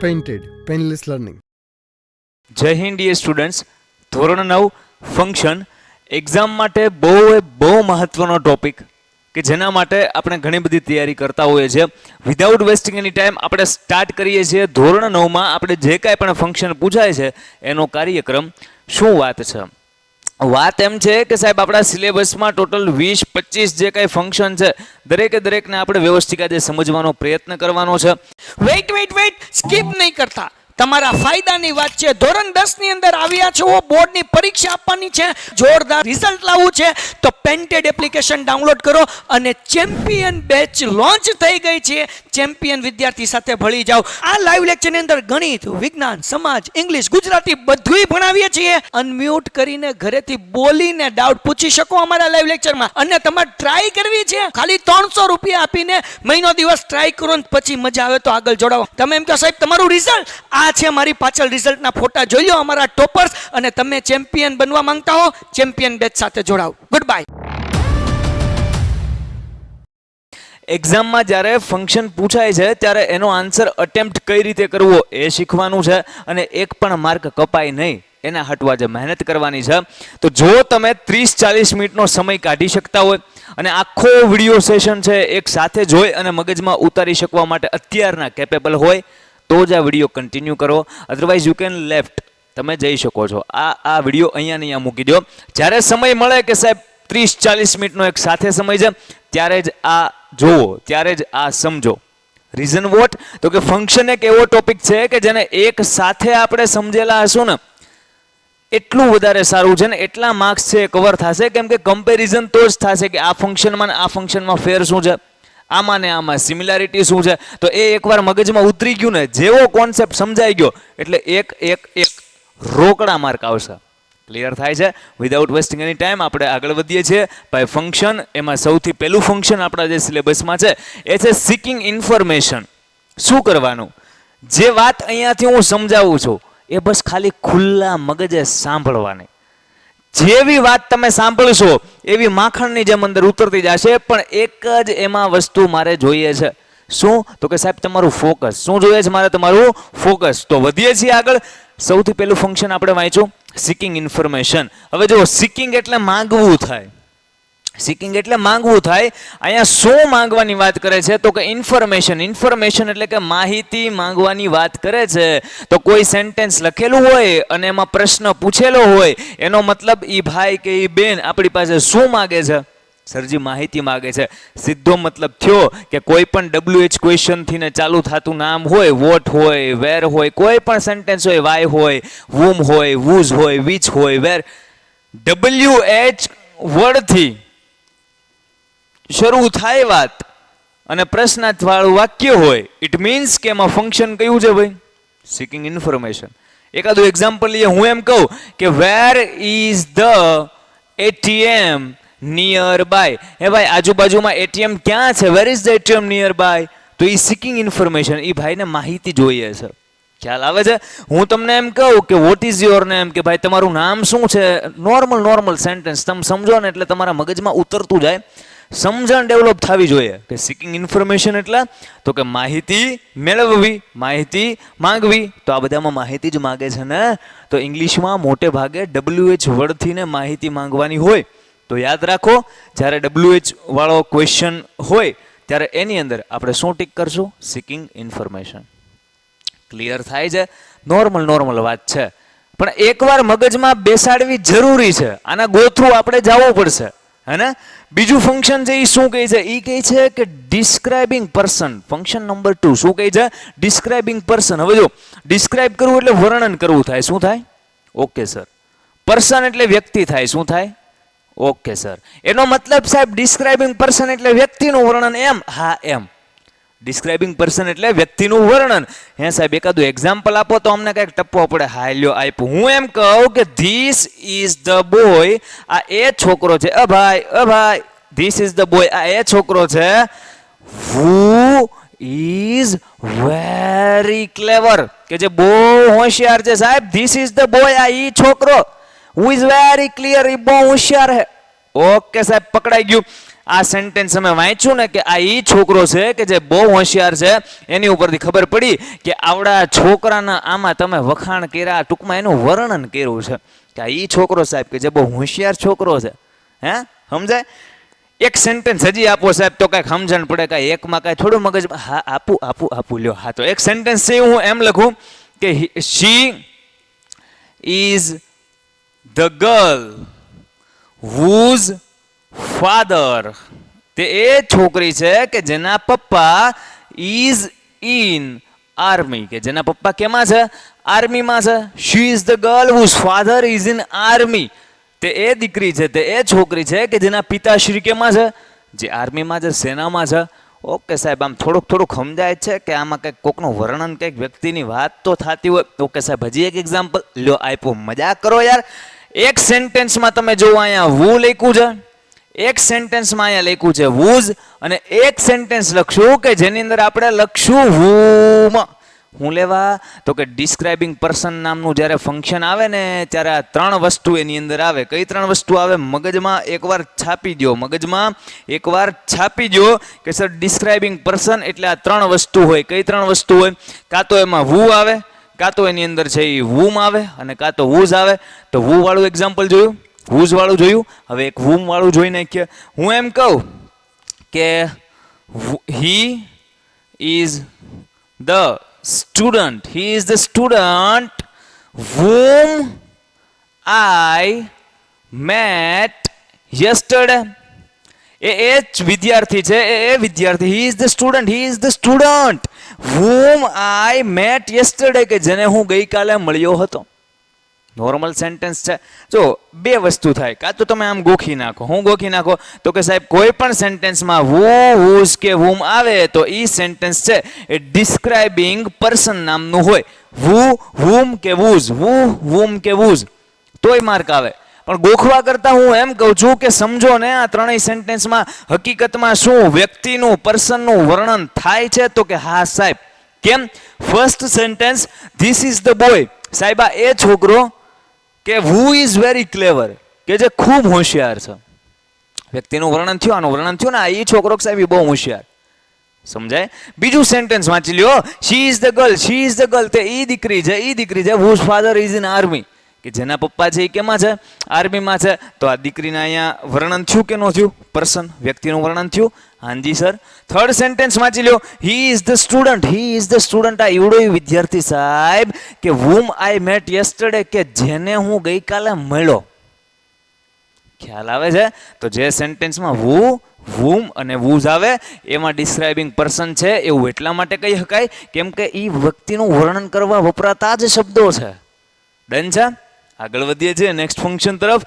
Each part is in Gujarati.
Painted, Painless Learning. જય હિન્દ ડિયર સ્ટુડન્ટ્સ. ધોરણ 9 ફંક્શન એક્ઝામ માટે બહુ મહત્વનો ટોપિક કે જેના માટે આપણે ઘણી બધી તૈયારી કરતા હોઈએ છીએ. વિધાઉટ વેસ્ટિંગ એની ટાઈમ આપણે સ્ટાર્ટ કરીએ છીએ. ધોરણ 9માં આપણે જે કાંઈ પણ ફંક્શન પૂછાય છે એનો કાર્યક્રમ શું વાત છે. વાત એમ છે કે સાહેબ આપણા સિલેબસમાં ટોટલ 20-25 જે કાંઈ ફંક્શન છે દરેકને આપણે વ્યવસ્થિત આજે સમજવાનો પ્રયત્ન કરવાનો છે. વેઇટ સ્કીપ નહીં કરતા. તમારા ફાયદાની વાત છે. ધોરણ 10 ની અંદર આવ્યા છો, બોર્ડની પરીક્ષા આપવાની છે, જોરદાર રિઝલ્ટ લાવવું છે તો પેન્ટેડ એપ્લિકેશન ડાઉનલોડ કરો અને ચેમ્પિયન બેચ લોન્ચ થઈ ગઈ છે. ચેમ્પિયન વિદ્યાર્થી સાથે ભળી જાઓ. આ લાઈવ લેક્ચરની અંદર ગણિત, વિજ્ઞાન, સમાજ, ઇંગ્લિશ, ગુજરાતી બધુંય ભણાવીએ છીએ. અનમ્યુટ કરીને ઘરેથી બોલીને ડાઉટ પૂછી શકો અમારા લાઈવ લેક્ચરમાં. અને તમારે ટ્રાય કરવી છે, ખાલી 300 રૂપિયા આપીને મહિનો દિવસ ટ્રાય કરો ને પછી મજા આવે તો આગળ જોડાવો. તમે એમ કહો સાહેબ તમારું રિઝલ્ટ આ છે, મારી પાછળ રિઝલ્ટના ફોટા જોઈ લો અમારા ટોપર્સ, અને તમે ચેમ્પિયન બનવા માંગતા હો ચેમ્પિયન બેચ સાથે જોડાઓ. Good bye. એક્ઝામમાં જ્યારે ફંક્શન પૂછાય છે ત્યારે એનો આન્સર અટેમ્પ્ટ કઈ રીતે કરવો એ શીખવાનું છે અને એક પણ માર્ક કપાય નહીં એના હટવા જે મહેનત કરવાની છે. તો જો તમે 30-40 મિનિટનો સમય કાઢી શકતા હોય અને આખો વિડીયો સેશન છે એક સાથે જોઈ અને મગજમાં ઉતારી શકવા માટે અત્યારના કેપેબલ હોય તો જ આ વિડીયો કન્ટિન્યુ કરો. અધરવાઇઝ યુ કેન લેફ્ટ, તમે જઈ શકો છો. આ વિડીયો અહીંયા મૂકી દો. જ્યારે સમય મળે કે સાહેબ 30-40 મિનિટનો એક સાથે સમય છે ત્યારે જ આ જોવો, ત્યારે જ આ સમજો. Reason what? તો કે ફંક્શન એક એવો ટોપિક છે કે જેને એક સાથે આપણે સમજેલા હશું ને એટલું વધારે સારું છે ને એટલા માર્ક્સ છે કવર થશે. કેમ કે કમ્પેરિઝન તો જ થશે કે આ ફંક્શનમાં ને આ ફંક્શનમાં ફેર શું છે, આમાં ને આમાં સિમિલારિટી શું છે. તો એ એકવાર મગજમાં ઉતરી ગયું ને, જેવો કોન્સેપ્ટ સમજાઈ ગયો એટલે એક રોકડા માર્ક આવશે. ક્લિયર થાય છે? વિધાઉટ વેસ્ટિંગ એની ટાઈમ આપણે આગળ વધીએ છીએ. ભાઈ ફંક્શન, એમાં સૌથી પહેલું ફંક્શન આપણા જે સિલેબસમાં છે એ છે સિકિંગ ઇન્ફોર્મેશન. શું કરવાનું? જે વાત અહીંયાથી હું સમજાવું છું એ બસ ખાલી ખુલ્લા મગજે સાંભળવાની. જેવી વાત તમે સાંભળશો એવી માખણની જેમ અંદર ઉતરતી જશે. પણ એક જ એમાં વસ્તુ મારે જોઈએ છે. શું? તો કે સાહેબ તમારું ફોકસ. શું જોઈએ છે મારે? તમારું ફોકસ. તો વધીએ છીએ આગળ. સૌથી પહેલું ફંક્શન આપણે વાંચ્યું સિકિંગ ઇન્ફોર્મેશન. હવે જો સિકિંગ એટલે માંગવું થાય. સિકિંગ એટલે માંગવું થાય. અહીંયા શું માંગવાની વાત કરે છે? તો કે ઇન્ફોર્મેશન. ઇન્ફોર્મેશન એટલે કે માહિતી માંગવાની વાત કરે છે. તો કોઈ સેન્ટેન્સ લખેલું હોય અને એમાં પ્રશ્ન પૂછેલો હોય એનો મતલબ ઈ ભાઈ કે ઈ બેન આપણી પાસે શું માગે છે? સરજી માહિતી માગે છે. સીધો મતલબ થયો કે કોઈ પણ WH ક્વેશ્ચન થી ને ચાલુ થતું નામ હોય, વોટ હોય, વેર હોય, કોઈ પણ સેન્ટેન્સ હોય, વાય હોય, વૂમ હોય, વૂઝ હોય, વિચ હોય, વેર, WH વર્ડથી શરૂ થાય વાત અને પ્રશ્નાર્થ વાળું વાક્ય હોય, ઇટ મીન્સ કે એમાં ફંક્શન કયું છે ભાઈ? Seeking information. એકાદું એક્ઝામ્પલ લઈએ. હું એમ કહું કે where is the ATM nearby. હે ભાઈ આજુબાજુમાં ATM ક્યાં છે? Where is the ATM nearby? તો એ સિકિંગ ઇન્ફોર્મેશન. એ ભાઈને માહિતી જોઈએ છે. ખ્યાલ આવે છે? હું તમને એમ કહું કે વોટ ઇઝ યોર નેમ, કે ભાઈ તમારું નામ શું છે? નોર્મલ સેન્ટેન્સ તમે સમજો ને એટલે તમારા મગજમાં ઉતરતું જાય. સમજણ ડેવલપ થવી જોઈએ કે સિકિંગ ઇન્ફોર્મેશન એટલે તો કે માહિતી મેળવવી, માહિતી માંગવી. તો આ બધામાં માહિતી જ માગે છે ને. તો ઇંગ્લિશમાં મોટે ભાગે WH વર્ડથી ને માહિતી માંગવાની હોય. તો યાદ રાખો, જ્યારે WH વાળો ક્વેશ્ચન હોય ત્યારે એની અંદર આપણે શું ટીક કરશું? Seeking information. ક્લિયર થાય છે? નોર્મલ વાત છે પણ એકવાર મગજમાં બેસાડવી જરૂરી છે. આના ગોથ્રુ આપણે જવું પડશે. હે ને? બીજું ફંક્શન છે એ શું કહે છે? એ કહે છે કે ડિસ્ક્રાઇબિંગ પર્સન. ફંક્શન નંબર 2 શું કહે છે? Describing person. હવે જો ડિસ્ક્રાઇબ કરવું એટલે વર્ણન કરવું થાય. શું થાય? Okay sir. પર્સન એટલે વ્યક્તિ થાય. શું થાય? Okay sir. એનો મતલબ સાહેબ ડિસ્ક્રાઇબિંગ પર્સન એટલે વ્યક્તિનું વર્ણન એમ? હા એમ. ડિસ્ક્રાઇબિંગ પર્સન એટલે વ્યક્તિનું વર્ણન. હે સાહેબ એકાદું એક્ઝામ્પલ આપો તો અમને કંઈક ટપવો પડે. હા લ્યો આપ્યું. હું એમ કહું કે ધીસ ઇઝ ધ બોય. આ એ છોકરો છે. અ ભાઈ ધીસ ઇઝ ધ બોય. આ એ છોકરો છે. Who is very clever. કે જે બહુ હોશિયાર છે સાહેબ. This is the boy. આ ઈ છોકરો. Who is very clear. એ બહુ હોશિયાર હે. ઓકે સાહેબ પકડાઈ ગયું. આ સેન્ટેન્સ અમે વાંચ્યું ને કે આ ઈ છોકરો છે કે જે બહુ હોશિયાર છે, એની ઉપરથી ખબર પડી કે આવડા છોકરાના આમાં તમે વખાણ કર્યા, ટૂંકમાં એનું વર્ણન કર્યું છે કે આ ઈ છોકરો સાહેબ કે જે બહુ હોશિયાર છોકરો છે. હે સમજાય? એક સેન્ટેન્સ હજી આપો સાહેબ તો કાંઈક સમજણ પડે, કાંઈ એકમાં કાંઈ થોડું મગજ. હા આપું લ્યો. હા તો એક સેન્ટેન્સ છે હું એમ લખું કે she is the girl whose father, તે એ છોકરી છે કે જેના પપ્પા ઇઝ ઇન આર્મી, કે જેના પપ્પા કેમાં છે? આર્મીમાં છે. she is the girl whose father is in army, તે એ દીકરી છે, તે એ છોકરી છે કે જેના પિતાશ્રી કેમાં છે? જે આર્મીમાં છે, સેનામાં છે. ઓકે સાહેબ, આમ થોડુંક સમજાય છે કે આમાં કંઈક કોકનું વર્ણન, કંઈક વ્યક્તિની વાત તો થતી હોય. ઓકે સાહેબ, હજી એક એક્ઝામ્પલ લ્યો, આપ્યો. મજાક કરો યાર. એક સેન્ટેન્સમાં તમે જુઓ અહીંયા વુ લખ્યું છે, એક સેન્ટેન્સમાં અહીંયા લખ્યું છે whose, અને એક સેન્ટેન્સ લખશું કે જેની અંદર આપણે લખશું whom. હું લેવા તો કે ડિસ્ક્રાઇબિંગ પર્સન નામનું જ્યારે ફંક્શન આવે ને ત્યારે આ ત્રણ વસ્તુ એની અંદર આવે. કઈ ત્રણ વસ્તુ આવે? મગજમાં એકવાર છાપી દો, મગજમાં એકવાર છાપી દો કે સર ડિસ્ક્રાઇબિંગ પર્સન એટલે આ ત્રણ વસ્તુ હોય. કઈ ત્રણ વસ્તુ હોય? કાં તો એમાં who આવે, કાં તો એની અંદર છે એ whom આવે, અને કાં તો whose આવે. તો who વાળું એક્ઝામ્પલ જોયું, whose વાળું જોયું. હવે એક whom વાળું જોઈ નાખીએ. હું એમ કહું કે he is the student, he is the student whom I met yesterday. એ જ વિદ્યાર્થી છે, એ વિદ્યાર્થી. he is the student, he is the student whom I met yesterday, કે જેને હું ગઈકાલે મળ્યો હતો. નોર્મલ સેન્ટેન્સ છે. જો બે વસ્તુ થાય, કાં તો તમે આમ ગોખી નાખો. હું ગોખી નાખો તો કે સાહેબ કોઈ પણ સેન્ટેન્સમાં who, whose કે whom આવે તો એ સેન્ટેન્સ છે એ ડિસ્ક્રાઇબિંગ પર્સન નામનું હોય. who, whom કે whose, who, whom કે whose, તોય માર્ક આવે. પણ ગોખવા કરતા હું એમ કહું છું કે સમજો ને આ ત્રણેય સેન્ટેન્સમાં હકીકતમાં શું વ્યક્તિનું, પર્સનનું વર્ણન થાય છે? તો કે હા સાહેબ. કેમ? First sentence this is the boy, સાહેબ આ એ છોકરો કે who is very clever, કે જે ખૂબ હોશિયાર છે. વ્યક્તિનું વર્ણન થયું, આનું વર્ણન થયું ને આ એ છોકરો સાહેબ એ બહુ હોશિયાર. સમજાય? બીજું સેન્ટેન્સ વાંચી લ્યો. she is the girl, she is the girl, તે ઈ દીકરી છે, ઈ દીકરી છે whose father is in army, કે જેના પપ્પા છે એ કેમાં છે? આર્મીમાં છે. તો આ દીકરીના અહીંયા વર્ણન થયું કે ન થયું? પર્સન, વ્યક્તિનું વર્ણન થયું. હાજી સર. થર્ડ સેન્ટેન્સ વાંચી લો. He is the student, he is the student, આ એવડો વિદ્યાર્થી સાહેબ કે whom I met yesterday, કે જેને હું ગઈકાલે મળ્યો. ખ્યાલ આવે છે? તો જે સેન્ટેન્સમાં who, whom અને whose આવે એમાં ડિસ્ક્રાઇબિંગ પર્સન છે એવું એટલા માટે કહી શકાય કેમ કે એ વ્યક્તિનું વર્ણન કરવા વપરાતા જ શબ્દો છે. ડન છે? આગળ વધીએ છીએ નેક્સ્ટ ફંક્શન તરફ.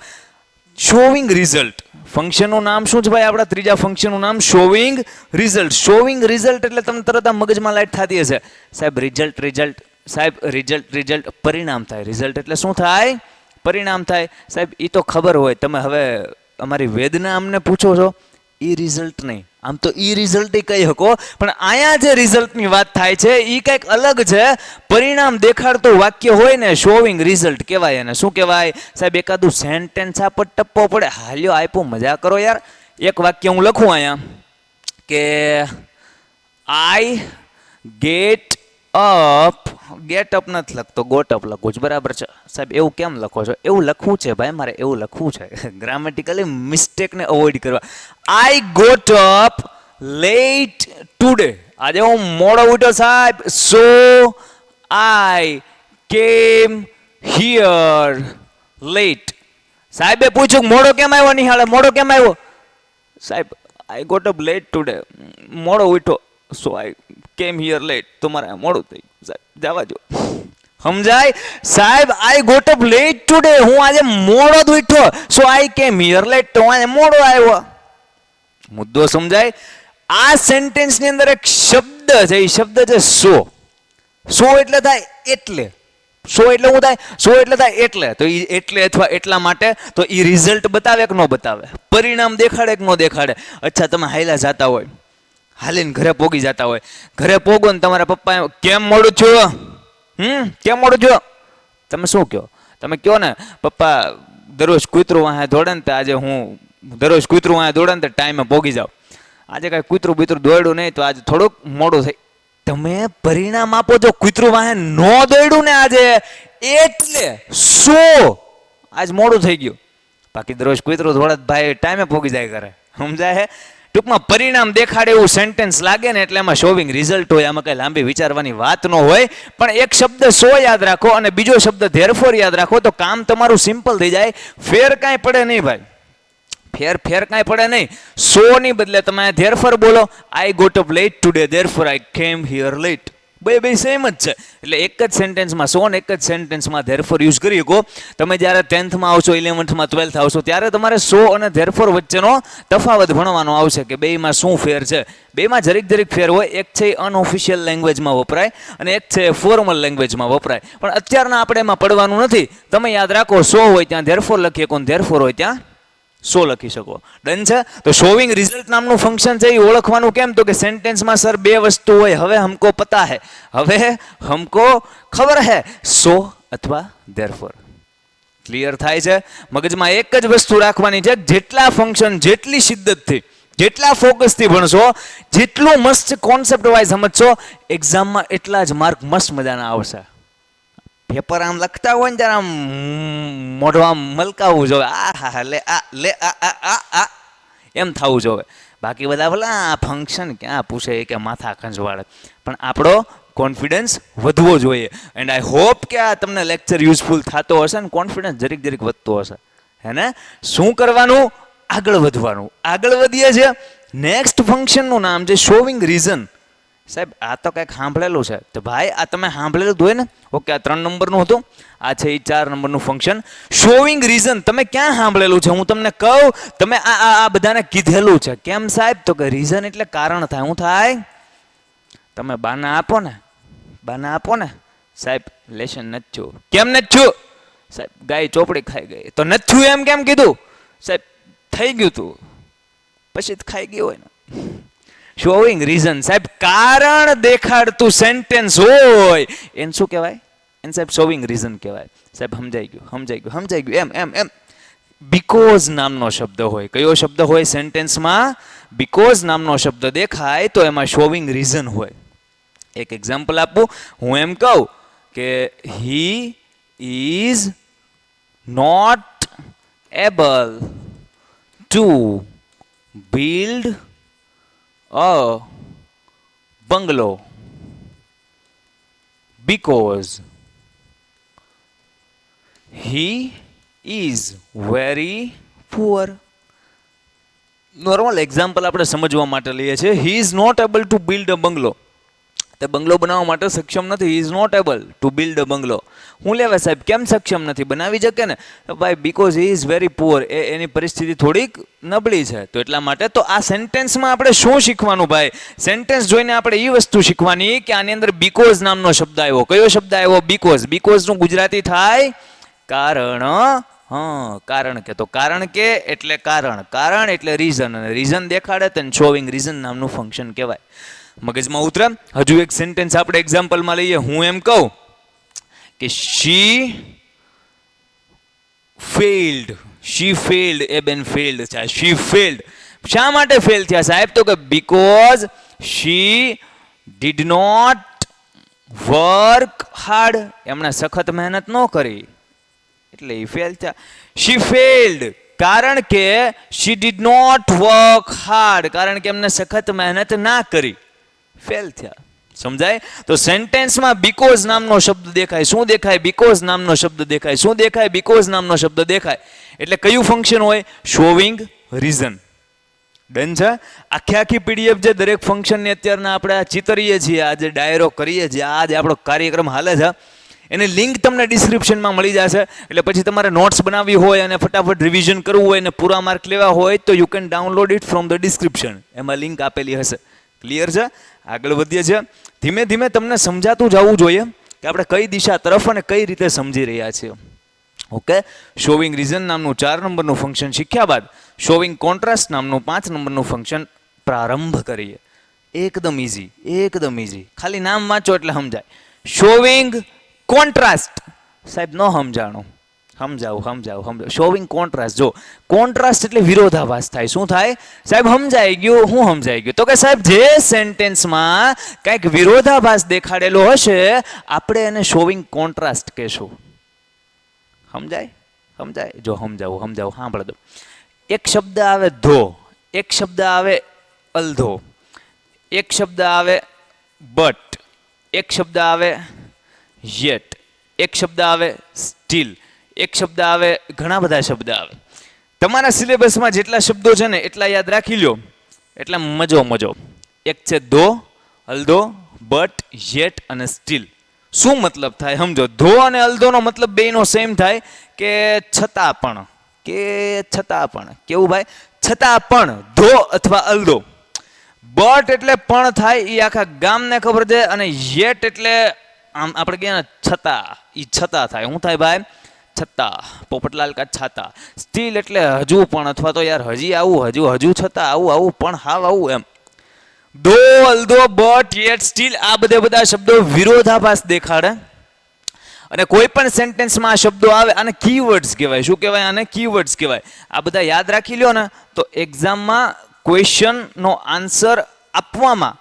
Showing result. ફંક્શનનું નામ શું છે ભાઈ? આપણા ત્રીજા ફંક્શનનું નામ શોવિંગ રિઝલ્ટ. શોવિંગ રિઝલ્ટ એટલે તમને તરત આ મગજમાં લાઈટ થતી હશે સાહેબ રિઝલ્ટ. સાહેબ રિઝલ્ટ પરિણામ થાય. રિઝલ્ટ એટલે શું થાય? પરિણામ થાય. સાહેબ એ તો ખબર હોય, તમે હવે અમારી વેદના અમને પૂછો છો એ રિઝલ્ટ નહીં. આમ તો ઈ રિઝલ્ટ કહી શકો, પણ અહીંયા જે રિઝલ્ટની વાત થાય છે એ કંઈક અલગ છે. પરિણામ દેખાડતું વાક્ય હોય ને શોવિંગ રિઝલ્ટ કહેવાય. એને શું કહેવાય સાહેબ? એકાદું સેન્ટેન્સ આપો ટપ્પો પડે. હાલ્યો આપ્યો, મજા કરો યાર. એક વાક્ય હું લખું અહીંયા કે I get up. Get up નથી લખતો, ગોટ અપ લખું છું. બરાબર છે સાહેબ? એવું કેમ લખો છો? એવું લખવું છે ભાઈ, મારે એવું લખવું છે. ગ્રામેટિકલી મિસ્ટેકને અવોઇડ કરવા. I got up late today. આજે હું મોડો ઉઠ્યો સાહેબ. સો આઈ કેમ હિયર લેટ. સાહેબે પૂછ્યું મોડો કેમ આવ્યો? નિહાળે મોડો કેમ આવ્યો? સાહેબ I got up late today. મોડો ઉઠ્યો. સો આઈ કેમ હિયર લેટ. તમારે મોડું થઈ ગયું સાહેબ, જવા દો. સમજાય સાહેબ? I got up late today. હું આજે મોડો જ ઉઠ્યો. સો આઈ કેમ હિયર લેટ. તો આજે મોડો આવ્યો. મુદ્દો સમજાય? આ સેન્ટેન્સ ની અંદર એક શબ્દ છે, એ શબ્દ છે સો. સો એટલે થાય એટલે. સો એટલે શું થાય? સો એટલે થાય એટલે. તો એ એટલે અથવા એટલા માટે તો એ રિઝલ્ટ બતાવે કે ન બતાવે? પરિણામ દેખાડે કે ન દેખાડે? અચ્છા, તમે હાઈલા જતા હોય, હાલીને ઘરે પોગી જતા હોય, ઘરે પોગો ને તમારા પપ્પા કેમ મોડું થયું? કેમ મોડું થયું? તમે શું કહો? તમે કહો ને પપ્પા દરરોજ કૂતરું વાહે દોડે ને આજે હું દરરોજ કૂતરું અહીંયા દોડે ને તો ટાઈમે પોગી જાવ. આજે કાંઈ કૂતરું બીતરું દોડ્યું નહીં તો આજે થોડુંક મોડું થઈ. તમે પરિણામ આપો જો કૂતરું વાહે નો દોડ્યું ને આજે એટલે 100 આજ મોડું થઈ ગયું. બાકી દરરોજ કૂતરું દોડે ભાઈ ટાઈમે પોગી જાય કરે. સમજાય હે? ટૂંકમાં પરિણામ દેખાડે એવું સેન્ટેન્સ લાગે ને એટલે એમાં શોવિંગ રિઝલ્ટ હોય. આમાં કઈ લાંબી વિચારવાની વાત ન હોય. પણ એક શબ્દ 100 યાદ રાખો અને બીજો શબ્દ ધેરફોર યાદ રાખો તો કામ તમારું સિમ્પલ થઈ જાય. ફેર કાંઈ પડે નહીં ભાઈ, ફેર કાંઈ પડે નહીં. 100 ની બદલે તમે ધેરફોર બોલો. I got up late today therefore I came here late. બે સેમ જ છે. એટલે એક જ સેન્ટેન્સમાં 100 ને એક જ સેન્ટેન્સમાં ધેરફોર યુઝ કરી શકો. તમે જ્યારે 10th માં આવશો, 11th માં 12th આવશો ત્યારે તમારે 100 અને ધેરફોર વચ્ચેનો તફાવત ભણવાનો આવશે કે બેમાં શું ફેર છે. બેમાં જરીક ફેર હોય. એક છે એ અનઓફિશિયલ લેંગ્વેજમાં વપરાય અને એક છે ફોર્મલ લેંગ્વેજમાં વપરાય. પણ અત્યારના આપણે એમાં પડવાનું નથી. તમે યાદ રાખો 100 હોય ત્યાં ધેરફોર લખીએ, કોણ ધેરફોર હોય ત્યાં 100 લખી શકો. ડન છે? તો શોવિંગ રિઝલ્ટ નામનું ફંક્શન છે એ ઓળખવાનું કેમ? તો કે સેન્ટેન્સમાં સર બે વસ્તુ હોય. હવે હમકો પતા હે, હવે હમકો ખબર હે, 100 અથવા ધેરફોર. ક્લિયર થાય છે? મગજમાં એક જ વસ્તુ રાખવાની છે. જેટલા ફંક્શન જેટલી શિદ્દતથી, જેટલા ફોકસથી ભણશો, જેટલું મસ્ત કોન્સેપ્ટ વાઇઝ સમજશો, એક્ઝામમાં એટલા જ માર્ક મસ્ત મજાના આવશે. પેપર આમ લખતા હોય ને ત્યારે આમ મોઢું આમ મલકાવવું જોવે. આ એમ થવું જોવે. બાકી બધા બોલા આ ફંક્શન ક્યાં પૂછે કે માથા ખંજવાળે. પણ આપણો કોન્ફિડન્સ વધવો જોઈએ. એન્ડ આઈ હોપ કે આ તમને લેક્ચર યુઝફુલ થતો હશે ને કોન્ફિડન્સ જરીક વધતો હશે. હે ને? શું કરવાનું? આગળ વધવાનું. આગળ વધીએ છીએ. નેક્સ્ટ ફંક્શનનું નામ છે શોવિંગ રીઝન. સાહેબ આ તો કંઈક સાંભળેલું છે. તો ભાઈ આ તમે સાંભળેલું હોય ને? ઓકે, આ 3 નંબરનું હતું, આ છે એ 4 નંબરનું ફંક્શન શોવિંગ રીઝન. તમે ક્યાં સાંભળેલું છે? હું તમને કહું. તમે આ બધાને કીધેલું છે. કેમ સાહેબ? તો કે રીઝન એટલે કારણ થાય. શું થાય? તમે બાના આપો ને સાહેબ લેશન નથી થયું. કેમ નથી થયું? સાહેબ ગાય ચોપડી ખાઈ ગઈ. તો નથી થયું એમ કેમ કીધું? સાહેબ થઈ ગયું તું, પછી ખાઈ ગયું હોય ને. Showing reason. સાહેબ કારણ દેખાડતું સેન્ટેન્સ હોય એને શું કહેવાય? એને સાહેબ શોવિંગ રીઝન કહેવાય. સાહેબ સમજાઈ ગયું એમ. બીકોઝ નામનો શબ્દ હોય. કયો શબ્દ હોય સેન્ટેન્સમાં? બીકોઝ નામનો શબ્દ દેખાય તો એમાં શોવિંગ રીઝન હોય. એક એક્ઝામ્પલ આપું. હું એમ કહું કે he is not able to build a bungalow because he is very poor. Normal example આપણે સમજવા માટે લઈએ છીએ. he is not able to build a bungalow. તે બંગલો બનાવવા માટે સક્ષમ નથી. he is not able to build a bungalow. હું લેવા સાહેબ કેમ સક્ષમ નથી? બનાવી શકે ને ભાઈ. Because he is very poor. એની પરિસ્થિતિ થોડીક નબળી છે. તો એટલા માટે. તો આ સેન્ટેન્સમાં આપણે શું શીખવાનું ભાઈ? સેન્ટેન્સ જોઈને આપણે એ વસ્તુ શીખવાની કે આની અંદર બીકોઝ નામનો શબ્દ આવ્યો. કયો શબ્દ આવ્યો? બીકોઝ. બીકોઝનું ગુજરાતી થાય કારણ. કારણ કે. તો કારણ કે એટલે કારણ એટલે રીઝન, અને રીઝન દેખાડે તો શોવિંગ રીઝન નામનું ફંક્શન કહેવાય. મગજમાં ઉતરે. હજુ એક સેન્ટેન્સ આપણે એક્ઝામ્પલમાં લઈએ. હું એમ કહું કે શી ફેલ્ડ. એ બેન ફેલ્ડ છે. She failed. શા માટે ફેલ થયા સાહેબ? તો કે because she did not work hard. એમણે સખત મહેનત ન કરી એટલે એ ફેલ થયા. શી ફેલ્ડ કારણ કે she did not work hard. કારણ કે એમને સખત મહેનત ના કરી, ફેલ થયા. સમજાય? તો સેન્ટેન્સમાં બીકોઝ નામનો શબ્દ દેખાય. શું દેખાય? બીકોઝ નામનો શબ્દ દેખાય. શું દેખાય? બીકોઝ નામનો શબ્દ દેખાય. એટલે કયું ફંક્શન હોય? Showing reason. ડન છે? આખી પીડીએફ જે દરેક ફંક્શનની અત્યારના આપણે ચિતરીએ છીએ, આજે ડાયરો કરીએ છીએ, આજે આપણો કાર્યક્રમ હાલે છે, એની લિંક તમને ડિસ્ક્રિપ્શનમાં મળી જશે. એટલે પછી તમારે નોટ્સ બનાવવી હોય અને ફટાફટ રિવિઝન કરવું હોય અને પૂરા માર્ક લેવા હોય તો you can download it from the description. એમાં લિંક આપેલી હશે. ક્લિયર છે? આગળ વધીએ છીએ. ધીમે ધીમે તમને સમજાતું જવું જોઈએ કે આપણે કઈ દિશા તરફ અને કઈ રીતે સમજી રહ્યા છીએ. ઓકે, શોવિંગ રીઝન નામનું 4 નંબરનું ફંક્શન શીખ્યા બાદ શોવિંગ કોન્ટ્રાસ્ટ નામનું 5 નંબરનું ફંક્શન પ્રારંભ કરીએ. એકદમ ઇઝી. ખાલી નામ વાંચો એટલે સમજાય. Showing contrast. સાહેબ ન સમજાણું. સમજાવું શોવિંગ કોન્ટ્રાસ્ટ. જો કોન્ટ્રાસ્ટ એટલે વિરોધાભાસ થાય. શું થાય સાહેબ? સમજાઈ ગયું. હું સમજાઈ ગયું તો કે સાહેબ જે સેન્ટેન્સમાં કંઈક વિરોધાભાસ દેખાડેલો હશે આપણે એને શોવિંગ કોન્ટ્રાસ્ટ કહેશું. સમજાય? જો સમજાવું સાંભળ દો. એક શબ્દ આવે ધો, એક શબ્દ આવે અલધો, એક શબ્દ આવે બટ, એક શબ્દ આવે યેટ, એક શબ્દ આવે સ્ટીલ, એક શબ્દ આવે, ઘણા બધા શબ્દ આવે. તમારા સિલેબસમાં જેટલા શબ્દો છે ને એટલા યાદ રાખી લ્યો એટલે મજો. એક છે ધો, અલધો, બટ, યેટ અને સ્ટીલ. શું મતલબ થાય સમજો. ધો અને અલધોનો મતલબ બેયનો સેમ થાય કે છતાં પણ. કેવું ભાઈ? છતાં પણ. ધો અથવા અલધો. બટ એટલે પણ થાય એ આખા ગામને ખબર છે. અને યેટ એટલે આમ આપણે કહે ને છતાં, એ છતાં થાય. શું થાય ભાઈ? છતાં. પોપટલાલ કા છાતા. સ્ટીલ એટલે હજુ પણ અથવા તો યાર હજી આવું, હજુ છતાં આવું પણ હાવ આવું એમ. ધો, અલધો, બટ, યેટ, સ્ટીલ આ બધા શબ્દો વિરોધાભાસ દેખાડે. અને કોઈ પણ સેન્ટેન્સમાં આ શબ્દો આવે આને કીવર્ડ્સ કહેવાય. શું કહેવાય આને? કીવર્ડ્સ કહેવાય. આ બધા યાદ રાખી લ્યો ને તો એક્ઝામમાં ક્વેશ્ચનનો આન્સર આપવામાં,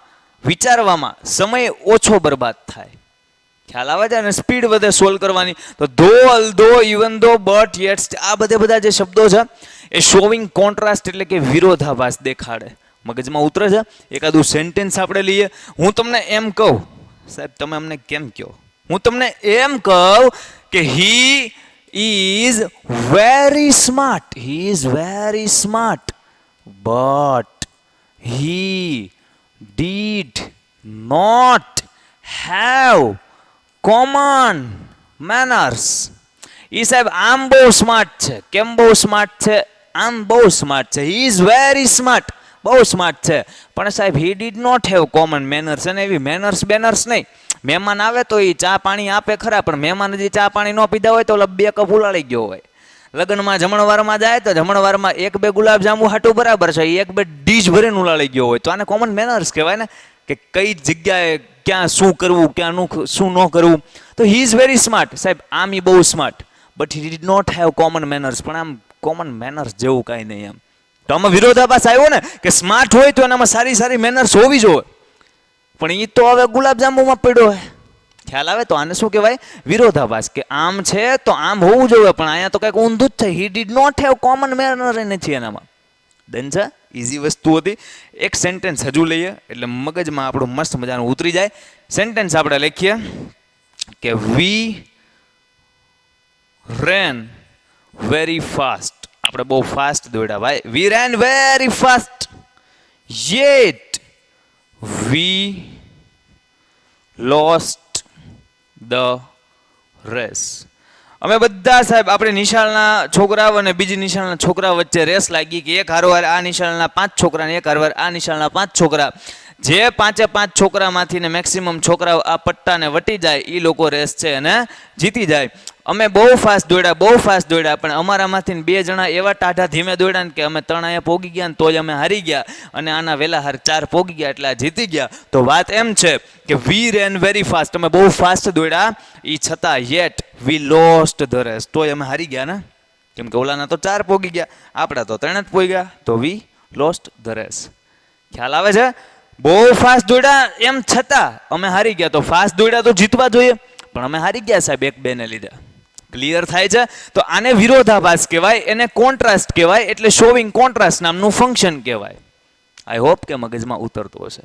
વિચારવામાં સમય ઓછો બરબાદ થાય. ખ્યાલ આવે છે? અને સ્પીડ વધે સોલ્વ કરવાની. તો ધો, અલધો, ઇવન ધો, બટ, યેટ આ બધા જે શબ્દો છે એ શોવિંગ કોન્ટ્રાસ્ટ એટલે કે વિરોધાભાસ દેખાડે. મગજમાં ઉતરે છે? એકાદું સેન્ટેન્સ આપણે લઈએ. હું તમને એમ કહું સાહેબ તમે અમને કેમ કહો? હું તમને એમ કહું કે he is very smart. But he did not have common manners. ઈ સાહેબ આમ બહુ સ્માર્ટ છે. કેમ બહુ સ્માર્ટ છે? આમ બહુ સ્માર્ટ છે. He is very smart. બહુ સ્માર્ટ છે. પણ સાહેબ he did not have common manners. અને એવી મેનર્સ નહીં. મહેમાન આવે તો એ ચા પાણી આપે ખરા, પણ મહેમાન હજી ચા પાણી ન પીધા હોય તો 2 કપ ઉલાળી ગયો હોય. લગ્નમાં જમણવારમાં જાય તો જમણવારમાં 1-2 ગુલાબજાંબુ હાટું બરાબર છે, 1-2 ડીશ ભરીને ઉલાળી ગયો હોય તો આને કોમન મેનર્સ કહેવાય ને, કે કઈ જગ્યાએ ક્યાં શું કરવું, ક્યાં શું ન કરવું. તો હી ઇઝ વેરી સ્માર્ટ. સાહેબ આમ એ બહુ smart, but he did not have common manners. પણ આમ કોમન મેનર્સ જેવું કાંઈ નહીં એમ. તો આમાં વિરોધાભાસ આવ્યો ને કે સ્માર્ટ હોય તો એનામાં સારી મેનર્સ હોવી જોઈએ, પણ એ તો હવે ગુલાબજાંબુમાં પડ્યો હોય. ખ્યાલ આવે? તો આને શું કહેવાય? વિરોધાભાસ. કે આમ છે તો આમ હોવું જોઈએ, પણ અહીંયા તો કંઈક ઊંધું જ છે. He did not have common manner નથી એનામાં. ડન છે? ઇઝી વસ્તુ હતી. એક સેન્ટેન્સ હજુ લઈએ એટલે મગજમાં આપણું મસ્ત મજાનું ઉતરી જાય. સેન્ટેન્સ આપણે લખીએ કે વી રેન વેરી ફાસ્ટ. આપણે બહુ ફાસ્ટ દોડ્યા ભાઈ. We ran very fast yet we lost the race. અમે બધા સાહેબ આપણે નિશાળના છોકરાઓ અને બીજી નિશાળના છોકરા વચ્ચે રેસ લાગી કે એક હારવાર આ નિશાળના 5 છોકરા ને એક હારવાર આ નિશાળના 5 છોકરા. જે 5 છોકરામાંથી ને મેક્સિમમ છોકરાઓ આ પટ્ટાને વટી જાય એ લોકો રેસ છે અને જીતી જાય. અમે બહુ ફાસ્ટ દોડ્યા પણ અમારામાંથી 2 જણા એવા ટાઢા ધીમે દોડ્યા ને કે અમે 3 અહીંયા પોગી ગયા ને તોય અમે હારી ગયા, અને આના વેલા હાર 4 પોગી ગયા એટલે આ જીતી ગયા. તો વાત એમ છે કે વી રેન વેરી ફાસ્ટ, અમે બહુ ફાસ્ટ દોડ્યા, એ છતાં yet we lost the race, તોય અમે હારી ગયા ને, કેમ કે ઓલાના તો 4 પોગી ગયા, આપણા તો 3 જ પોગી ગયા, તો વી લોસ્ટ ધ રેસ. ખ્યાલ આવે છે? બહુ ફાસ્ટ દોડ્યા એમ છતાં અમે હારી ગયા. તો ફાસ્ટ દોડ્યા તો જીતવા જોઈએ, પણ અમે હારી ગયા સાહેબ 1-2 ને લીધે. ક્લિયર થાય છે? તો આને વિરોધાભાસ કહેવાય, એને કોન્ટ્રાસ્ટ કહેવાય, એટલે શોવિંગ કોન્ટ્રાસ્ટ નામનું ફંક્શન કહેવાય. આઈ હોપ કે મગજમાં ઉતરતો હશે.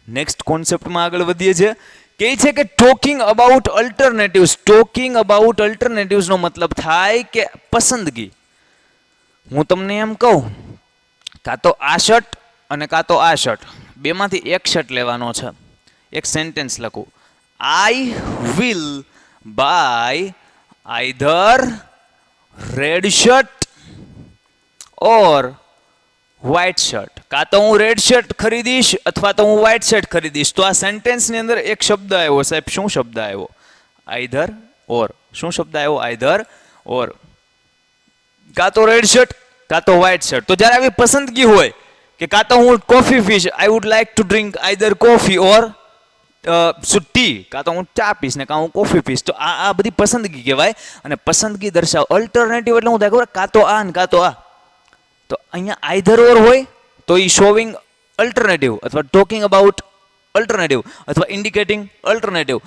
નેક્સ્ટ કોન્સેપ્ટમાં આગળ વધીએ છીએ. કહે છે કે talking about alternatives. Talking about અલ્ટરનેટિવ્સનો મતલબ થાય કે પસંદગી. હું તમને એમ કહું કાં તો આ શર્ટ અને કાં તો આ શર્ટ, બેમાંથી એક શર્ટ લેવાનો છે. એક સેન્ટેન્સ લખું, આઈ will by either red shirt or white shirt. કાં તો હું રેડ શર્ટ ખરીદીશ અથવા તો હું વ્હાઇટ શર્ટ ખરીદીશ. તો આ સેન્ટેન્સની અંદર એક શબ્દ આવ્યો સાહેબ. શું શબ્દ આવ્યો? આઈધર ઓર. શું શબ્દ આવ્યો? આઈધર ઓર. કાં તો રેડ શર્ટ કાં તો વ્હાઇટ શર્ટ. તો જ્યારે આવી પસંદગી હોય કે કાં તો હું કોફી પીશ, I would like to drink either coffee or શું ટી, કાં તો હું ચા પીશ ને કાં હું કોફી પીશ. તો આ બધી પસંદગી કહેવાય. અને પસંદગી દર્શાવ. અલ્ટરનેટિવ એટલે હું થાય ખબર, કાં તો આ ને કાં તો આ. તો અહીંયા આઈધર ઓર હોય તો એ શોવિંગ અલ્ટરનેટિવ અથવા ટોકિંગ અબાઉટ અલ્ટરનેટિવ અથવા ઇન્ડિકેટિંગ અલ્ટરનેટિવ.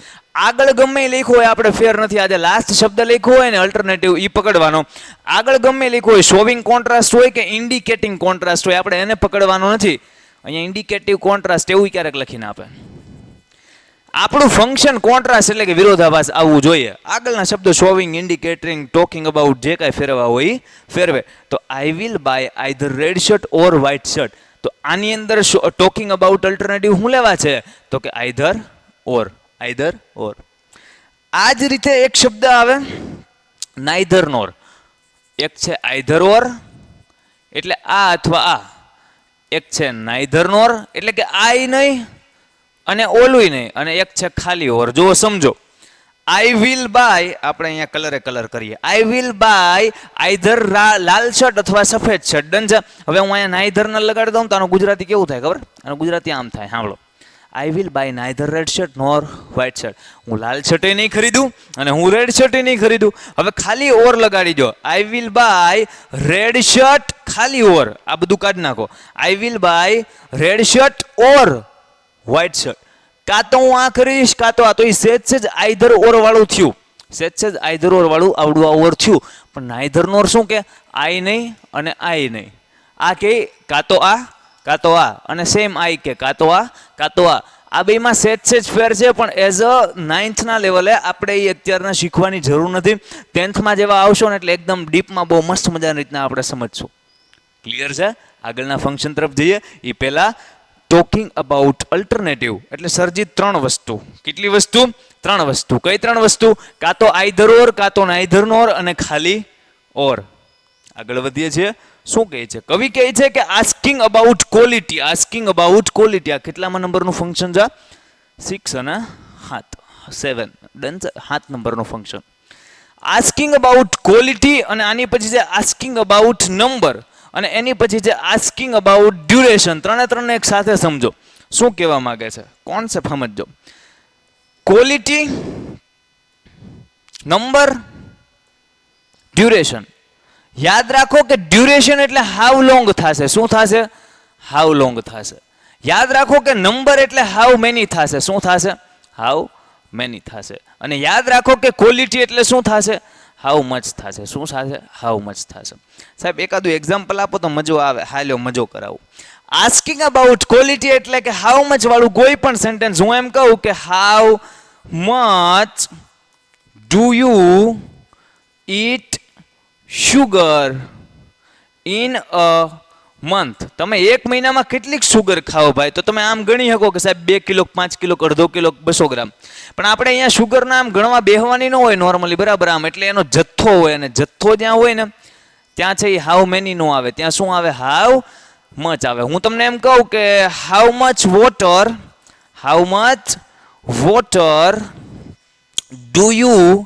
આગળ ગમે એ લખ્યું હોય, આપણે ફેર નથી. આજે લાસ્ટ શબ્દ લખ્યો હોય ને અલ્ટરનેટિવ, એ પકડવાનો. આગળ ગમે એ લખ્યું હોય, શોવિંગ કોન્ટ્રાસ્ટ હોય કે ઇન્ડિકેટિંગ કોન્ટ્રાસ્ટ હોય, આપણે એને પકડવાનો નથી. અહીંયા ઇન્ડિકેટિવ કોન્ટ્રાસ્ટ એવું ક્યારેક લખીને આપે. આપણું ફંક્શન કોન્ટ્રાસ્ટ એટલે કે વિરોધાભાસ આવવું જોઈએ. આગળના શબ્દો શોવિંગ, ઇન્ડિકેટિંગ, ટોકિંગ અબાઉટ જે કાંઈ ફેરવા હોય એ ફેરવે. તો આઈ will by either red shirt or white shirt. તો આની અંદર ટોકિંગ અબાઉટ અલ્ટરનેટિવ શું લેવા છે? તો કે આઈધર ઓર. આઈધર ઓર. આ જ રીતે એક શબ્દ આવે નાઈધર નોર. એક છે આઈધર ઓર એટલે આ અથવા આ. એક છે નાઈધર નોર એટલે કે આય નહીં અને ઓલું નહીં. અને એક છે ખાલી ઓર. જુઓ સમજો. આઈ વિલ બાય, આપણે અહીંયા કલર કરીએ. આઈ will by either Lal shirt અથવા સફેદ શર્ટ. ડન છે. હવે હું અહીંયા નાઈધર ન લગાડી દઉં તો આનું ગુજરાતી કેવું થાય ખબર? આનું ગુજરાતી આમ થાય, સાંભળો. I will buy neither red shirt nor white shirt. હું લાલ શર્ટે નહીં ખરીદું અને હું રેડ શર્ટે નહીં ખરીદું. હવે ખાલી ઓર લગાડી દો. આઈ વિલ બાય રેડ શર્ટ ખાલી ઓર. આ બધું કાઢી નાખો. આઈ will by red shirt or white shirt. કાં તો હું આ કરીશ કાં તો આ. તો એ સેજ આઈધર ઓર વાળું થયું. સેજ આઈધર ઓર વાળું આવડું આ ઓર થયું. પણ નાઈધર નોર શું કે? આઈ નહીં અને આઈ નહીં. આ કે કાં તો આ કાં તો આ. અને સેમ આઈ કે કાં તો આ કાં તો આ. આ બેમાં સેજ ફેર છે. પણ એઝ અ 9th ના લેવલે આપણે એ અત્યારના શીખવાની જરૂર નથી. 10th માં જેવા આવશો ને એટલે એકદમ ડીપમાં બહુ મસ્ત મજાની રીતના આપણે સમજશું. ક્લિયર છે? આગળના ફંક્શન તરફ જઈએ. એ પહેલા ટોકિંગ અબાઉટ અલ્ટરનેટિવ એટલે સર્જિત 3 વસ્તુ. કેટલી વસ્તુ? 3 વસ્તુ. કઈ 3 વસ્તુ? કાં તો આઈધર ઓર, કાં તો નાઈધર નોર અને ખાલી ઓર. આગળ વધીએ છીએ. શું કહે છે કવિ? કહે છે કે asking about quality. Asking about quality. આ કેટલામાં નંબરનું ફંક્શન છે? 6 અને 7. ડન છે. 7 નંબરનું ફંક્શન. આસ્કિંગ અબાઉટ ક્વોલિટી અને આની પછી છે આસ્કિંગ અબાઉટ નંબર અને એની પછી છે આસ્કિંગ અબાઉટ ડ્યુરેશન. ત્રણે એક સાથે સમજો. શું કહેવા માંગે છે? કોન્સેપ્ટ સમજો. Quality, number, duration. યાદ રાખો કે ડ્યુરેશન એટલે હાઉ લોંગ થશે. શું થશે? હાઉ લોંગ થશે. યાદ રાખો કે નંબર એટલે હાઉ મેની થશે. શું થશે? હાઉ મેની થશે. અને યાદ રાખો કે ક્વોલિટી એટલે શું થશે? હાઉ મચ થશે. શું થશે? હાઉ મચ થશે. સાહેબ એકાદું એક્ઝામ્પલ આપો તો મજો આવે. હાલ્યો મજો કરાવું. આસ્કિંગ અબાઉટ ક્વોલિટી એટલે કે હાઉ મચ વાળું કોઈ પણ સેન્ટેન્સ હું એમ કહું કે how much do you it sugar in a month. તમે એક મહિનામાં કેટલીક સુગર ખાઓ ભાઈ? તો તમે આમ ગણી શકો કે સાહેબ 2 કિલો, 5 કિલો, અડધો કિલો, 200 ગ્રામ. પણ આપણે અહીંયા સુગરના આમ ગણવા બેહવાની ન હોય નોર્મલી, બરાબર? આમ એટલે એનો જથ્થો હોય અને જથ્થો જ્યાં હોય ને ત્યાં છે એ હાઉ મેની નો આવે. ત્યાં શું આવે? હાઉ મચ આવે. હું તમને એમ કહું કે how much water do you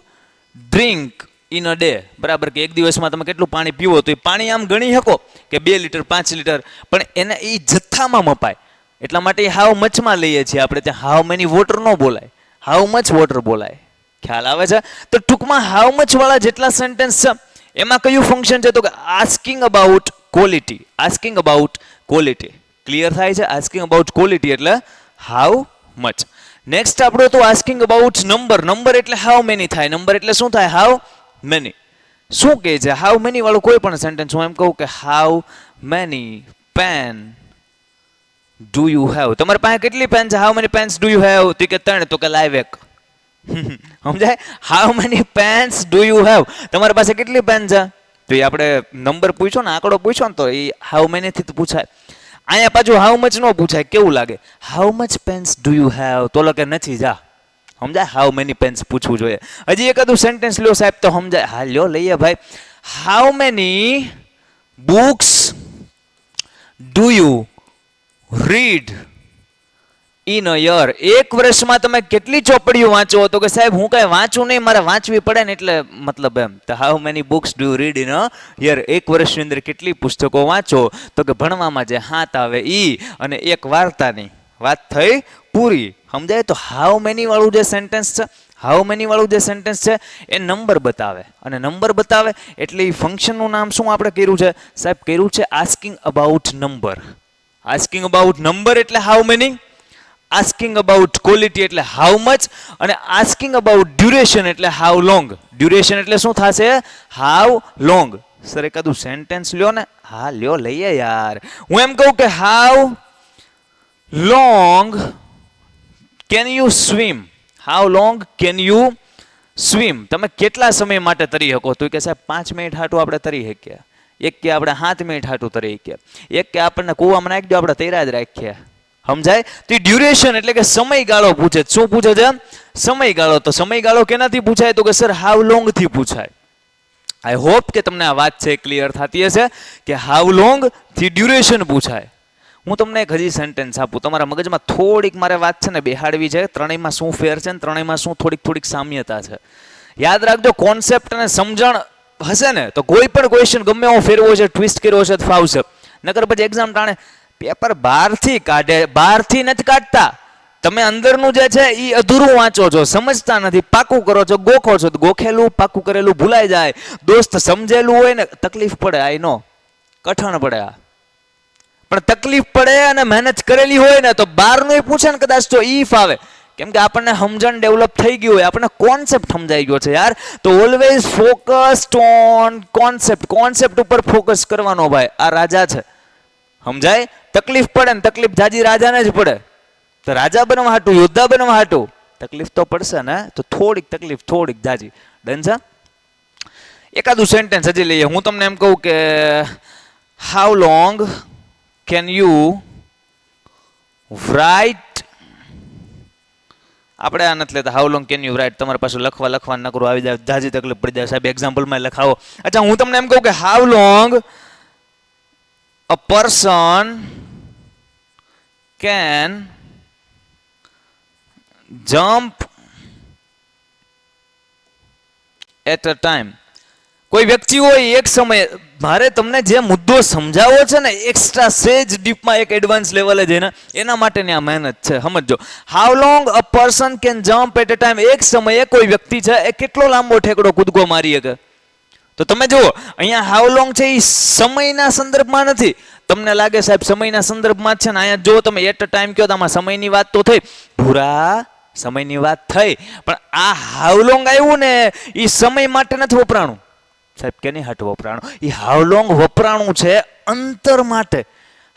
drink in a day. બરાબર? કે એક દિવસમાં તમે કેટલું પાણી પીવો? તો એ પાણી આમ ગણી શકો કે 2 લીટર, 5 લીટર. પણ એને એ જથ્થામાં મપાય. એટલા માટે હાઉ મચમાં લઈએ છીએ આપણે. ત્યાં હાઉ મેની વોટર ન બોલાય, હાઉ મચ વોટર બોલાય. ખ્યાલ આવે છે? તો ટૂંકમાં હાઉ મચ વાળા જેટલા સેન્ટેન્સ છે એમાં કયું ફંક્શન છે? તો કે asking about quality. Asking about quality. Clear થાય છે? આસ્કિંગ અબાઉટ ક્વોલિટી એટલે હાઉ મચ. નેક્સ્ટ આપણું હતું આસ્કિંગ અબાઉટ નંબર. નંબર એટલે હાઉ મેની થાય. નંબર એટલે શું થાય? How many. શું કહે છે? હાઉ મેની વાળું કોઈ પણ સેન્ટેન્સ હું એમ કહું કે how many pen do you have. તમારી પાસે કેટલી પેન છે? How many pens do you have? તો કે 3. તો કે લાઈવ એક. સમજાય? How many pens do you have. તમારી પાસે કેટલી પેન છે? તો એ આપણે નંબર પૂછો ને, આંકડો પૂછો ને, તો એ હાઉ મેની થી પૂછાય. અહીંયા પાછું હાઉ મચ નો પૂછાય. કેવું લાગે? How much pens do you have. તો કે નથી. જા. સમજાય? હાઉ મેની પેન્સ પૂછવું જોઈએ. હજી એકાદું સેન્ટેન્સ લ્યો સાહેબ તો સમજાય. હા લ્યો, લઈએ ભાઈ. How many books do you read in a year. એક વર્ષમાં તમે કેટલી ચોપડીઓ વાંચો? તો કે સાહેબ હું કાંઈ વાંચું નહીં, મારે વાંચવી પડે ને એટલે મતલબ એમ. તો how many books do you read in a year. એક વર્ષની અંદર કેટલી પુસ્તકો વાંચો? તો કે ભણવામાં જે હાથ આવે ઈ અને એક વાર્તાની વાત થઈ પૂરી. સમજાય? તો હાઉ મેની વાળું જે સેન્ટેન્સ છે, હાઉ મેની વાળું જે સેન્ટેન્સ છે એ નંબર બતાવે, અને નંબર બતાવે એટલે એ ફંક્શનનું નામ શું આપણે કર્યું છે સાહેબ? કર્યું છે asking about number. Asking about number એટલે how many, asking about quality એટલે હાઉ મચ, અને આસ્કિંગ અબાઉટ ડ્યુરેશન એટલે હાઉ લોંગ. ડ્યુરેશન એટલે શું થશે? How long. સર એકાદું સેન્ટેન્સ લ્યો ને. હા લ્યો, લઈએ યાર. હું એમ કહું કે how long can you swim? How long can you swim? તમે કેટલા સમય માટે તરી શકો? તો કે સાહેબ 5 મિનિટ હાટું આપણે તરી શકીએ. એક કે આપણે 7 મિનિટ હાટું તરી શકીએ. એક કે આપણને કૂવામાં નાખી દો, આપણે તૈયાર જ રાખીએ. સમજાય? તો ડ્યુરેશન એટલે કે સમયગાળો પૂછે. શું પૂછે છે? સમયગાળો. તો સમયગાળો કેનાથી પૂછાય? તો કે સર હાઉ લોંગ થી પૂછાય. આઈ હોપ કે તમને આ વાત છે ક્લિયર થતી હશે કે હાઉ લોંગ થી ડ્યુરેશન પૂછાય. હું તમને એક હજી સેન્ટેન્સ આપું, તમારા મગજમાં થોડીક મારે વાત છે ને બેહાડવી છે. ત્રણેયમાં શું ફેર છે ને ત્રણેયમાં શું થોડીક સામ્યતા છે. યાદ રાખજો, કોન્સેપ્ટ અને સમજણ હશે ને તો કોઈ પણ ક્વેશ્ચન ગમે એવો ફેરવો છે, ટ્વિસ્ટ કર્યો છે તો ફાવશે. નકર પછી એક્ઝામ ટાણે પેપર બહારથી કાઢે, બહારથી નથી કાઢતા. તમે અંદરનું જે છે એ અધૂરું વાંચો છો, સમજતા નથી, પાકું કરો છો, ગોખો છો. ગોખેલું પાકું કરેલું ભૂલાઈ જાય. દોસ્ત સમજેલું હોય ને તકલીફ પડે, આઈ નો કઠણ પડે. આ પણ તકલીફ પડે અને મહેનત કરેલી હોય ને તો બહારનું પૂછે ને કદાચ તો ઈ ફાવે. કેમ કે આપણને સમજણ ડેવલપ થઈ ગયું હોય, આપણને કોન્સેપ્ટ સમજાઈ ગયો છે યાર. તો always focused on concept. Concept ઉપર ફોકસ કરવાનો ભાઈ. આ રાજા છે. સમજાય? તકલીફ પડે ને તકલીફ જાજી રાજાને જ પડે. તો રાજા બનવા હાટું, યોદ્ધા બનવા હાટું તકલીફ તો પડશે ને. તો થોડીક તકલીફ, થોડીક જાજી. ડન છે? એકાદું સેન્ટેન્સ હજી લઈએ. હું તમને એમ કહું કે how long can you write? આપણે આ નથી લેતા. How long can you write? તમારી પાસે લખવા નકરું આવી જાય, જાજી તકલીફ પડી જાય. સાહેબ એક્ઝામ્પલમાં લખાવો. અચ્છા, હું તમને એમ કહું કે how long a person can jump at a time. કોઈ વ્યક્તિ હોય એક સમયે, મારે તમને જે મુદ્દો સમજાવવો છે ને એક્સ્ટ્રા સેજ ડીપમાં એક એડવાન્સ લેવલે જઈને, એના માટેની આ મહેનત છે. સમજો. How long a person can jump at a time? એક સમયે કોઈ વ્યક્તિ છે એ કેટલો લાંબો ઠેકડો કૂદકો મારી શકે? તો તમે જુઓ અહીંયા હાઉ લોંગ છે એ સમયના સંદર્ભમાં નથી. તમને લાગે સાહેબ સમયના સંદર્ભમાં જ છે ને, અહીંયા જો તમે એટ અ ટાઈમ કહો તો આમાં સમયની વાત તો થઈ, પૂરા સમયની વાત થઈ. પણ આ હાઉ લોંગ આવ્યું ને એ સમય માટે નથી વપરાણું સાહેબ. કેની હાટ વપરાણું? એ હાઉ લોંગ વપરાણું છે અંતર માટે.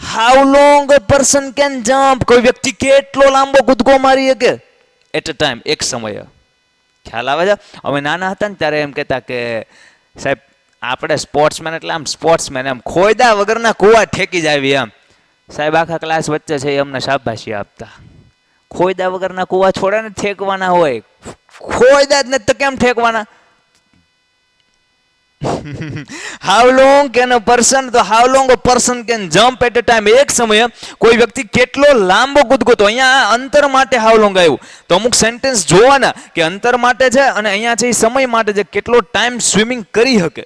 How long a person can jump? કોઈ વ્યક્તિ કેટલો લાંબો કૂદકો મારી શકે એટ અ ટાઈમ, એક સમયે. ખ્યાલ આવે છે? અમે નાના હતા ને ત્યારે એમ કહેતા કે સાહેબ આપણે સ્પોર્ટ્સમેન એટલે આમ સ્પોર્ટ્સમેન એમ ખોયદા વગરના કુવા ઠેકી જ આવી એમ. સાહેબ આખા ક્લાસ વચ્ચે છે એ અમને શાબાશી આપતા. ખોયદા વગરના કુવા છોડે ને ઠેકવાના હોય, ખોયદા જ નથી તો કેમ ઠેકવાના? How long can a person? તો how long a person can jump at a time? એક સમયે કોઈ વ્યક્તિ કેટલો લાંબો કૂદકો. તો અહીંયા અંતર માટે હાઉ લોંગ આવ્યું. તો અમુક સેન્ટેન્સ જોવાના કે અંતર માટે છે અને અહીંયા છે એ સમય માટે છે, કેટલો ટાઈમ સ્વિમિંગ કરી શકે.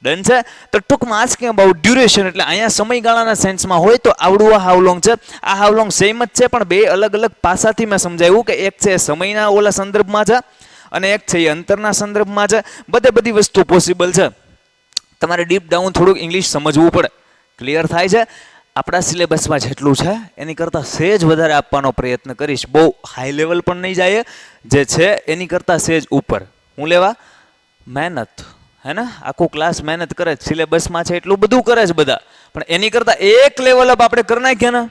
ડન છે? તો ટૂંકમાં આસ્કિંગ અબાઉટ ડ્યુરેશન એટલે અહીંયા સમયગાળાના સેન્સમાં હોય તો આવડું આ હાઉ લોંગ છે. આ હાઉ લોંગ સેમ જ છે પણ બે અલગ અલગ પાસાથી મેં સમજાવ્યું કે એક છે સમયના ઓલા સંદર્ભમાં છે અને એક છે એ અંતરના સંદર્ભમાં છે. બધી વસ્તુ પોસિબલ છે. તમારે ડીપ ડાઉન થોડુંક ઇંગ્લિશ સમજવું પડે. ક્લિયર થાય છે? આપણા સિલેબસમાં જેટલું છે એની કરતાં સેજ વધારે આપવાનો પ્રયત્ન કરીશ. બહુ હાઈ લેવલ પણ નહીં જાય, જે છે એની કરતાં સેજ ઉપર. હું લેવા મહેનત, હે ને? આખું ક્લાસ મહેનત કરે છે, સિલેબસમાં છે એટલું બધું કરે છે બધા, પણ એની કરતાં એક લેવલ અપ આપણે કરી નાખીએ ને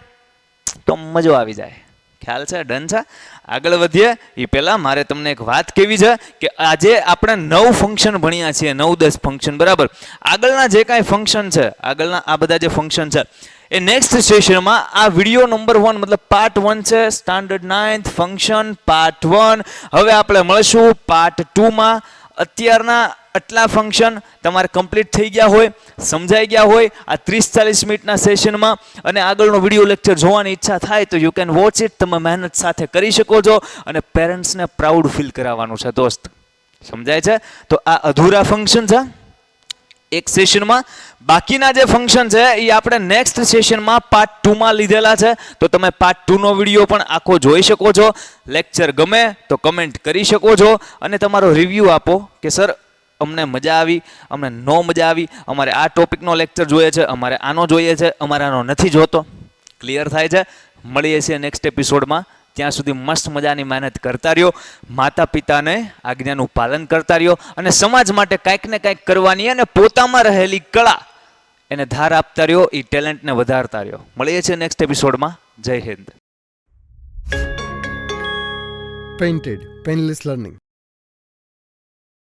તો મજો આવી જાય. ખ્યાલ છે? ડન છે? આગળ વધીએ એ પહેલાં મારે તમને એક વાત કહેવી છે કે આજે આપણે 9 ફંક્શન ભણ્યા છીએ, 9-10 ફંક્શન, બરાબર? આગળના જે કાંઈ ફંક્શન છે, આગળના આ બધા જે ફંક્શન છે એ નેક્સ્ટ સેશનમાં આ વિડીયો નંબર 1 મતલબ પાર્ટ 1 છે, સ્ટાન્ડર્ડ 9th ફંક્શન પાર્ટ 1. હવે આપણે મળશું પાર્ટ 2માં. અત્યારના આટલા ફંક્શન તમારે કમ્પ્લીટ થઈ ગયા હોય, સમજાઈ ગયા હોય આ 30-40 મિનિટના સેશનમાં, અને આગળનો વિડીયો લેક્ચર જોવાની ઈચ્છા થાય તો યુ કેન વોચ ઇટ. તમે મહેનત સાથે કરી શકો છો અને પેરેન્ટ્સને પ્રાઉડ ફીલ કરાવવાનું છે દોસ્ત. સમજાય છે? તો આ અધૂરા ફંક્શન છે, એક સેશનમાં. બાકીના જે ફંક્શન છે એ આપણે નેક્સ્ટ સેશનમાં પાર્ટ 2 માં લીધેલા છે, તો તમે પાર્ટ 2 નો વિડીયો પણ આખો જોઈ શકો છો. લેક્ચર ગમે તો કમેન્ટ કરી શકો છો અને તમારો રિવ્યૂ આપો કે સર અમને મજા આવી, અમને નો મજા આવી, અમારે આ ટોપિકનો લેક્ચર જોઈએ છે, અમારે આનો જોઈએ છે, અમારે આનો નથી જોતો. ક્લિયર થાય છે? મળીએ છીએ નેક્સ્ટ એપિસોડમાં. ત્યાં સુધી મસ્ત મજાની મહેનત કરતા રહ્યો, માતા પિતાને આજ્ઞાનું પાલન કરતા રહ્યો અને સમાજ માટે કાંઈક ને કાંઈક કરવાની અને પોતામાં રહેલી કળા એને ધાર આપતા રહ્યો, એ ટેલેન્ટને વધારતા રહ્યો. મળીએ છીએ નેક્સ્ટ એપિસોડમાં. જય હિન્દ. Painted, Painless Learning.